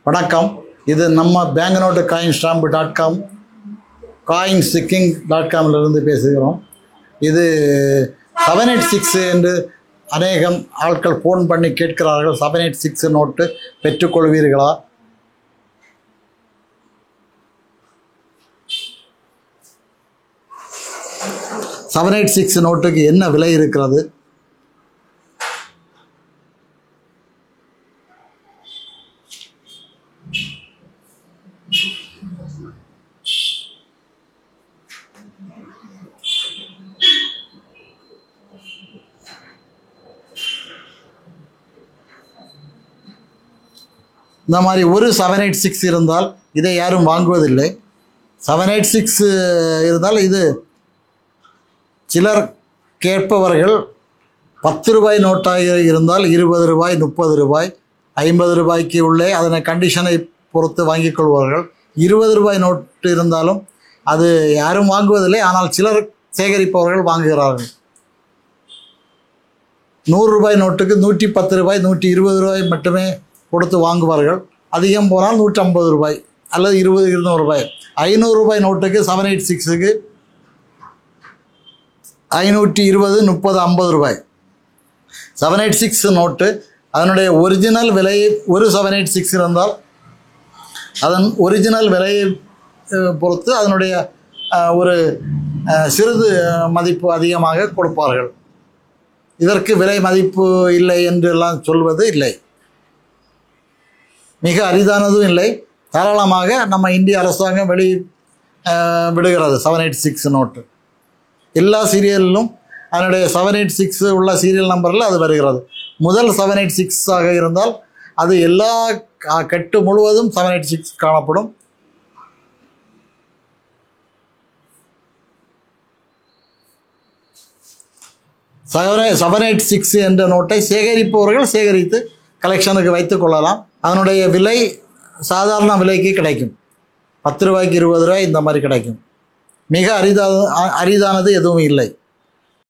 வணக்கம். இது நம்ம பேங்க் நோட்டு காயின் ஸ்டாம்பு.com coinsking.com பேசுகிறோம். இது 786 என்று அநேகம் ஆட்கள் ஃபோன் பண்ணி கேட்கிறார்கள். 786 நோட்டு பெற்றுக்கொள்வீர்களா? $786 நோட்டுக்கு என்ன விலை இருக்கிறது? இந்த மாதிரி ஒரு 786 இருந்தால் இதை யாரும் வாங்குவதில்லை. 786 இருந்தால் இது சிலர் கேட்பவர்கள் 10 ரூபாய் நோட்டாக இருந்தால் 20 ரூபாய், 30 ரூபாய், 50 ரூபாய்க்கு உள்ளே அதனை கண்டிஷனை பொறுத்து வாங்கிக் கொள்வார்கள். 20 ரூபாய் நோட்டு இருந்தாலும் அது யாரும் வாங்குவதில்லை. ஆனால் சிலர் சேகரிப்பவர்கள் வாங்குகிறார்கள். 100 ரூபாய் நோட்டுக்கு 110 ரூபாய், 120 ரூபாய் மட்டுமே கொடுத்து வாங்குவார்கள். அதிகம் போனால் 150 ரூபாய் அல்லது 200 ரூபாய். 500 ரூபாய் நோட்டுக்கு 786க்கு 520, 30, 50 ரூபாய். 786 நோட்டு அதனுடைய ஒரிஜினல் விலையை ஒரு 786 இருந்தால் அதன் ஒரிஜினல் விலையை பொறுத்து அதனுடைய ஒரு சிறிது மதிப்பு அதிகமாக கொடுப்பார்கள். இதற்கு விலை மதிப்பு இல்லை என்றெல்லாம் சொல்வது இல்லை. மிக அரிதானதும் இல்லை. தாராளமாக நம்ம இந்திய அரசாங்கம் விடுகிறது 786 நோட்டு. எல்லா சீரியலிலும் அதனுடைய 786 உள்ள சீரியல் நம்பரில் அது வருகிறது. முதல் 786 ஆக இருந்தால் அது எல்லா கட்டு முழுவதும் 786 காணப்படும். $786 என்ற நோட்டை சேகரிப்பவர்கள் சேகரித்து கலெக்ஷனுக்கு வைத்துக் கொள்ளலாம். அதனுடைய விலை சாதாரண விலைக்கு கிடைக்கும். 10 ரூபாய்க்கு 20 ரூபாய் இந்த மாதிரி கிடைக்கும். மிக அரிதானது எதுவும் இல்லை.